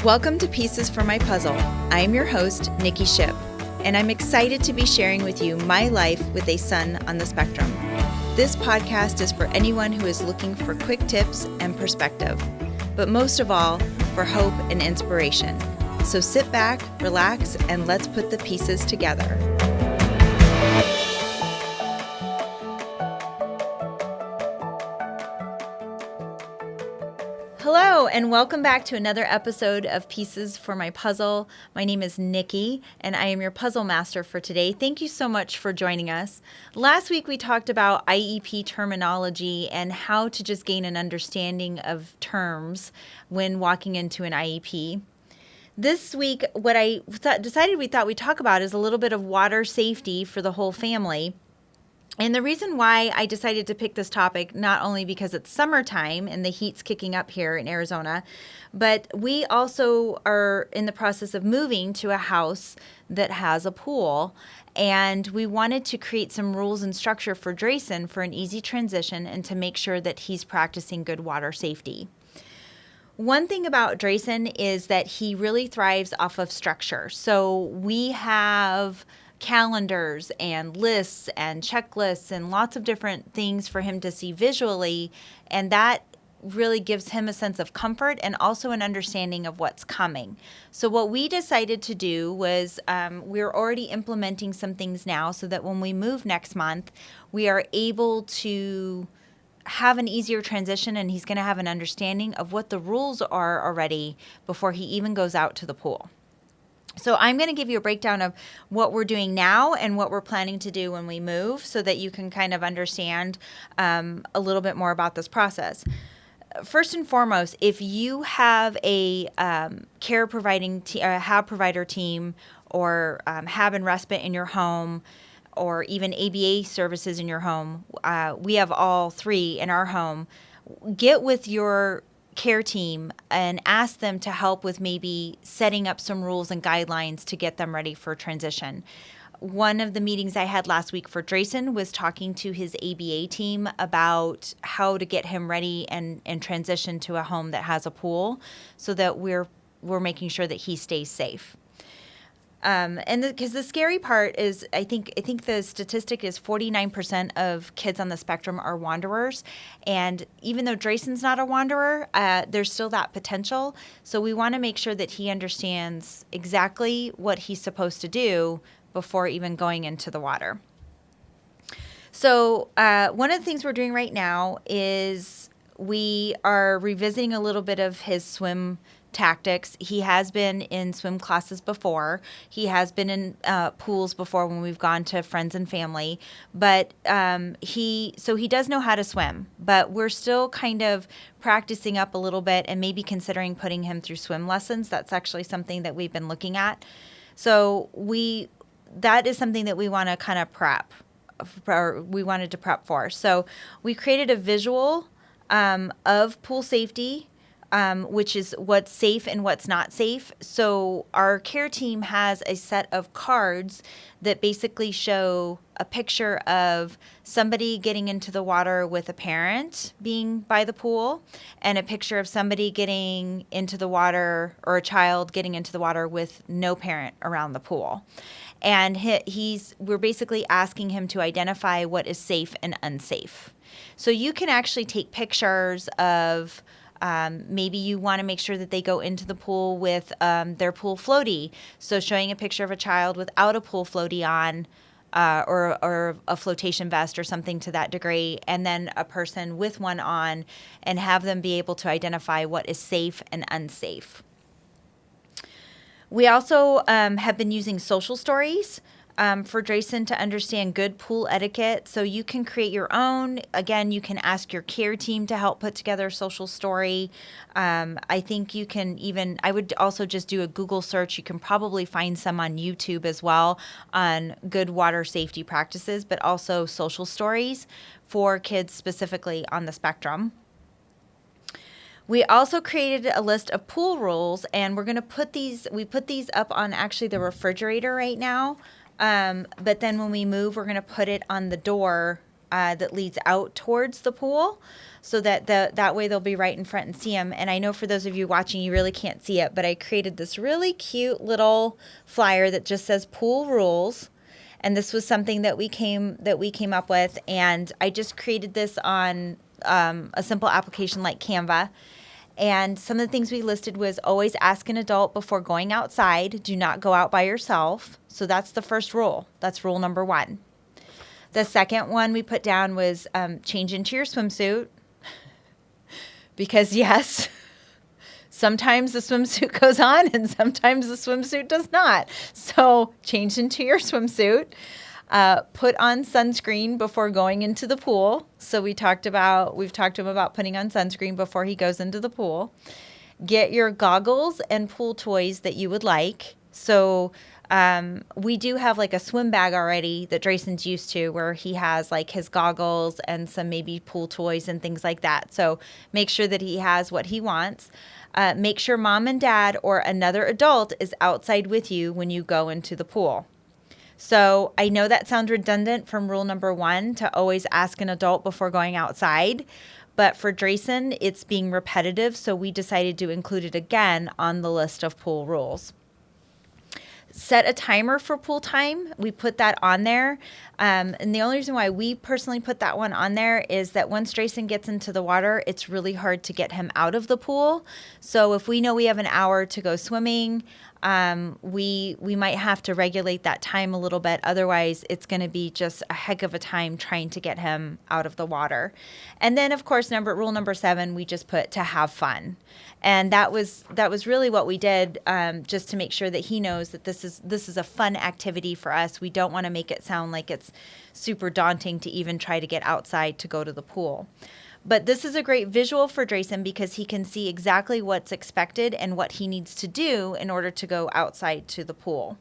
Welcome to Pieces for My Puzzle. I am your host, Nikki Ship, and I'm excited to be sharing with you my life with a son on the spectrum. This podcast is for anyone who is looking for quick tips and perspective, but most of all, for hope and inspiration. So sit back, relax, and let's put the pieces together. Hello, and welcome back to another episode of Pieces for My Puzzle. My name is Nikki, and I am your puzzle master for today. Thank you so much for joining us. Last week, we talked about IEP terminology and how to just gain an understanding of terms when walking into an IEP. This week, what I decided we thought we'd talk about is a little bit of water safety for the whole family. And the reason why I decided to pick this topic, not only because it's summertime and the heat's kicking up here in Arizona, but we also are in the process of moving to a house that has a pool. And we wanted to create some rules and structure for Drayson for an easy transition and to make sure that he's practicing good water safety. One thing about Drayson is that he really thrives off of structure. So we have calendars and lists and checklists and lots of different things for him to see visually, and that really gives him a sense of comfort and also an understanding of what's coming. So what we decided to do was we're already implementing some things now so that when we move next month, we are able to have an easier transition, and he's going to have an understanding of what the rules are already before he even goes out to the pool. So I'm going to give you a breakdown of what we're doing now and what we're planning to do when we move so that you can kind of understand a little bit more about this process. First and foremost, if you have a care providing HAB provider team or HAB and respite in your home, or even ABA services in your home, we have all three in our home. Get with your care team and ask them to help with maybe setting up some rules and guidelines to get them ready for transition. One of the meetings I had last week for Drayson was talking to his ABA team about how to get him ready and transition to a home that has a pool so that we're making sure that he stays safe. Because the scary part is, I think the statistic is 49% of kids on the spectrum are wanderers, and even though Drayson's not a wanderer, there's still that potential. So we want to make sure that he understands exactly what he's supposed to do before even going into the water. So one of the things we're doing right now is we are revisiting a little bit of his swim tactics. He has been in swim classes before. He has been in pools before when we've gone to friends and family, but he does know how to swim, but we're still kind of practicing up a little bit and maybe considering putting him through swim lessons. That's actually something that we've been looking at. So that is something that we want to kind of we wanted to prep for. So we created a visual of pool safety, which is what's safe and what's not safe. So our care team has a set of cards that basically show a picture of somebody getting into the water with a parent being by the pool, and a picture of somebody getting into the water, or a child getting into the water with no parent around the pool. And we're basically asking him to identify what is safe and unsafe. So you can actually take pictures of maybe you want to make sure that they go into the pool with their pool floaty. So showing a picture of a child without a pool floaty on, or a flotation vest or something to that degree, and then a person with one on, and have them be able to identify what is safe and unsafe. We also have been using social stories for Drayson to understand good pool etiquette. So you can create your own. Again, you can ask your care team to help put together a social story. I think you can I would also just do a Google search. You can probably find some on YouTube as well on good water safety practices, but also social stories for kids specifically on the spectrum. We also created a list of pool rules, and we're going to put these up on actually the refrigerator right now. But then when we move, we're going to put it on the door that leads out towards the pool, so that that way they'll be right in front and see him. And I know for those of you watching, you really can't see it, but I created this really cute little flyer that just says pool rules. And this was something that we came up with, and I just created this on a simple application like Canva. And some of the things we listed was always ask an adult before going outside. Do not go out by yourself. So that's the first rule. That's rule number 1. The second one we put down was change into your swimsuit. Because yes, sometimes the swimsuit goes on and sometimes the swimsuit does not. So change into your swimsuit. Put on sunscreen before going into the pool. So we've talked to him about putting on sunscreen before he goes into the pool. Get your goggles and pool toys that you would like. So we do have like a swim bag already that Drayson's used to, where he has like his goggles and some maybe pool toys and things like that. So make sure that he has what he wants. Make sure mom and dad or another adult is outside with you when you go into the pool. So I know that sounds redundant from rule number 1 to always ask an adult before going outside, but for Drayson, it's being repetitive, so we decided to include it again on the list of pool rules. Set a timer for pool time. We put that on there. And the only reason why we personally put that one on there is that once Drayson gets into the water, it's really hard to get him out of the pool. So if we know we have an hour to go swimming, we might have to regulate that time a little bit. Otherwise, it's going to be just a heck of a time trying to get him out of the water. And then, of course, rule number 7, we just put to have fun. And that was really what we did, just to make sure that he knows that this is a fun activity for us. We don't want to make it sound like it's super daunting to even try to get outside to go to the pool. But this is a great visual for Drayson because he can see exactly what's expected and what he needs to do in order to go outside to the pool.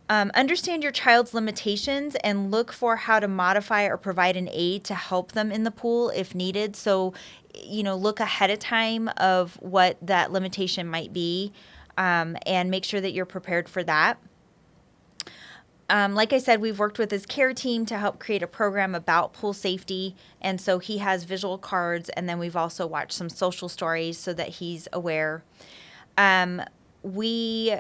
Understand your child's limitations and look for how to modify or provide an aid to help them in the pool if needed. So, look ahead of time of what that limitation might be, and make sure that you're prepared for that. Like I said, we've worked with his care team to help create a program about pool safety. And so he has visual cards. And then we've also watched some social stories so that he's aware. We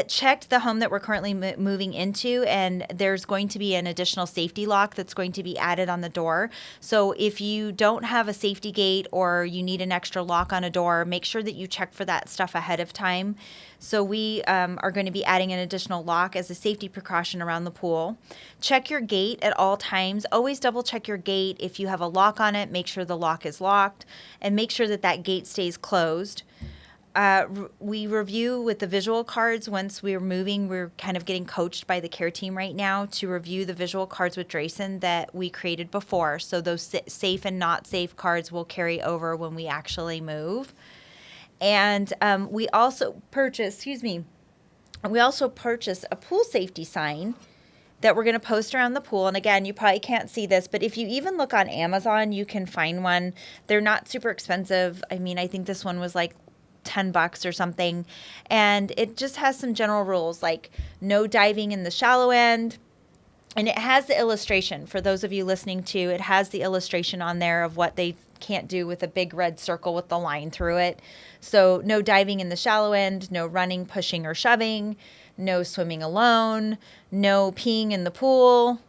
checked the home that we're currently moving into, and there's going to be an additional safety lock that's going to be added on the door. So if you don't have a safety gate or you need an extra lock on a door, make sure that you check for that stuff ahead of time. So we are going to be adding an additional lock as a safety precaution around the pool. Check your gate at all times. Always double check your gate. If you have a lock on it, make sure the lock is locked and make sure that that gate stays closed. We review with the visual cards once we're moving. We're kind of getting coached by the care team right now to review the visual cards with Drayson that we created before. So those safe and not safe cards will carry over when we actually move. And we also purchased a pool safety sign that we're going to post around the pool. And again, you probably can't see this, but if you even look on Amazon, you can find one. They're not super expensive. I mean, I think this one was like $10 or something. And it just has some general rules like no diving in the shallow end. And it has the illustration for those of you listening to, it has the illustration on there of what they can't do with a big red circle with the line through it. So no diving in the shallow end, no running, pushing, or shoving, no swimming alone, no peeing in the pool,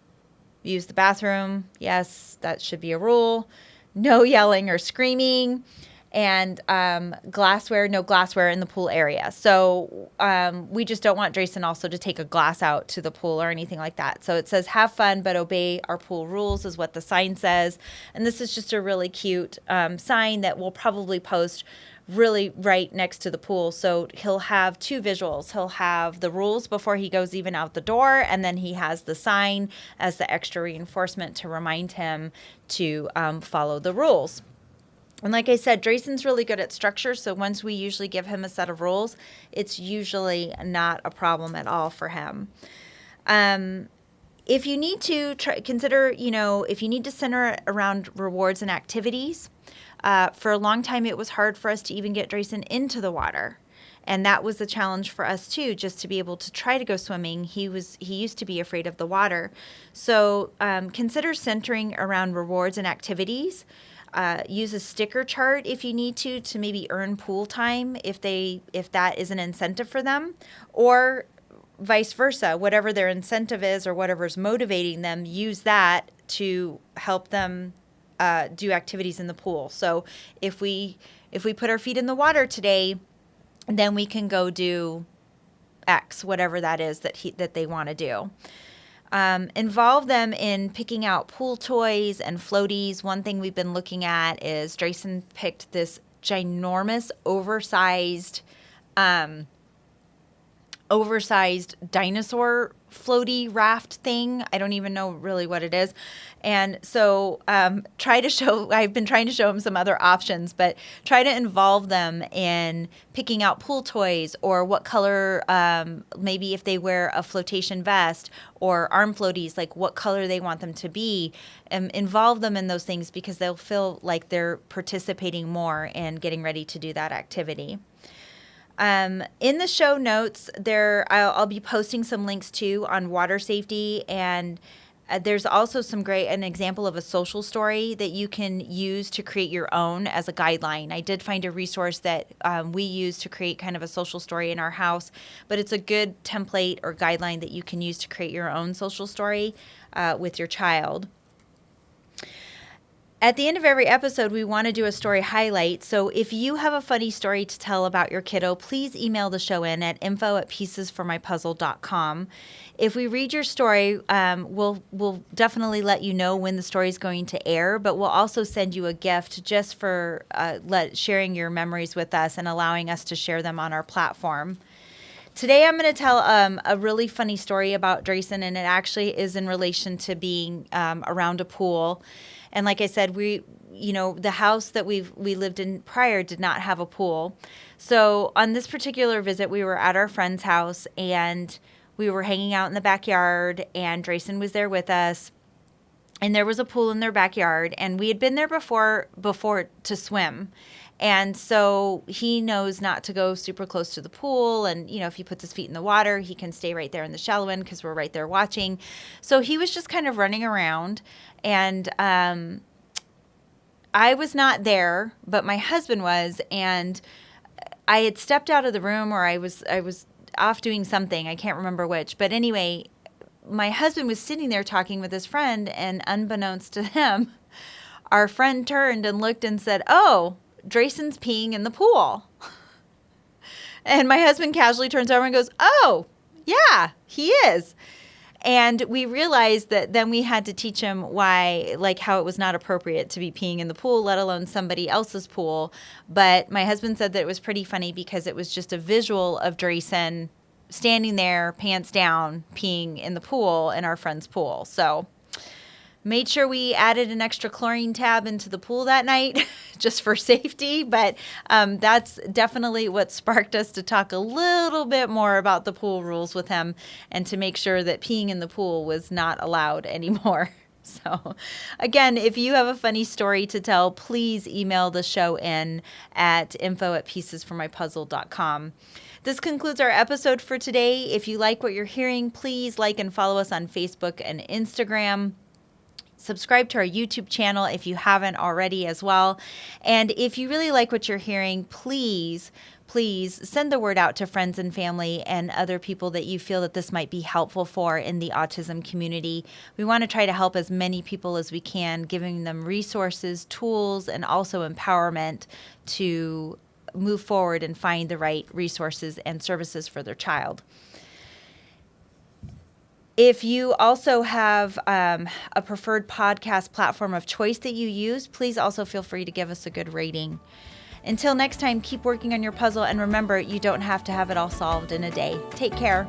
use the bathroom. Yes, that should be a rule. No yelling or screaming. And glassware, no glassware in the pool area. So we just don't want Drayson also to take a glass out to the pool or anything like that. So it says have fun, but obey our pool rules is what the sign says. And this is just a really cute sign that we'll probably post really right next to the pool. So he'll have 2 visuals. He'll have the rules before he goes even out the door, and then he has the sign as the extra reinforcement to remind him to follow the rules. And like I said, Drayson's really good at structure, so once we usually give him a set of rules, it's usually not a problem at all for him. If you need to consider, if you need to center around rewards and activities, for a long time it was hard for us to even get Drayson into the water. And that was a challenge for us too, just to be able to try to go swimming. He used to be afraid of the water. So consider centering around rewards and activities. Use a sticker chart if you need to maybe earn pool time if that is an incentive for them, or vice versa, whatever their incentive is or whatever's motivating them, use that to help them do activities in the pool. So if we put our feet in the water today, then we can go do X, whatever that is that they want to do. Involve them in picking out pool toys and floaties. One thing we've been looking at is Drayson picked this ginormous, oversized dinosaur floaty raft thing. I don't even know really what it is. And so I've been trying to show him some other options, but try to involve them in picking out pool toys, or what color, maybe if they wear a flotation vest or arm floaties, like what color they want them to be. Involve them in those things because they'll feel like they're participating more in getting ready to do that activity. In the show notes, I'll be posting some links too on water safety, and there's also an example of a social story that you can use to create your own as a guideline. I did find a resource that we use to create kind of a social story in our house, but it's a good template or guideline that you can use to create your own social story with your child. At the end of every episode, we want to do a story highlight. So if you have a funny story to tell about your kiddo, please email the show in at info@piecesformypuzzle.com. If we read your story, we'll definitely let you know when the story is going to air, but we'll also send you a gift just for sharing your memories with us and allowing us to share them on our platform. Today I'm going to tell a really funny story about Drayson, and it actually is in relation to being around a pool. And like I said, the house that we lived in prior did not have a pool. So on this particular visit, we were at our friend's house, and we were hanging out in the backyard, and Drayson was there with us. And there was a pool in their backyard, and we had been there before to swim. And so he knows not to go super close to the pool. And, if he puts his feet in the water, he can stay right there in the shallow end because we're right there watching. So he was just kind of running around. And I was not there, but my husband was. And I had stepped out of the room, or I was off doing something. I can't remember which. But anyway, my husband was sitting there talking with his friend. And unbeknownst to him, our friend turned and looked and said, "Oh, Drayson's peeing in the pool." And my husband casually turns over and goes, "Oh, yeah, he is." And we realized that then we had to teach him how it was not appropriate to be peeing in the pool, let alone somebody else's pool. But my husband said that it was pretty funny because it was just a visual of Drayson standing there, pants down, peeing in the pool, in our friend's pool. So made sure we added an extra chlorine tab into the pool that night just for safety. But that's definitely what sparked us to talk a little bit more about the pool rules with him, and to make sure that peeing in the pool was not allowed anymore. So again, if you have a funny story to tell, please email the show in at info@piecesformypuzzle.com. This concludes our episode for today. If you like what you're hearing, please like and follow us on Facebook and Instagram. Subscribe to our YouTube channel if you haven't already as well. And if you really like what you're hearing, please send the word out to friends and family and other people that you feel that this might be helpful for in the autism community. We want to try to help as many people as we can, giving them resources, tools, and also empowerment to move forward and find the right resources and services for their child. If you also have a preferred podcast platform of choice that you use, please also feel free to give us a good rating. Until next time, keep working on your puzzle, and remember, you don't have to have it all solved in a day. Take care.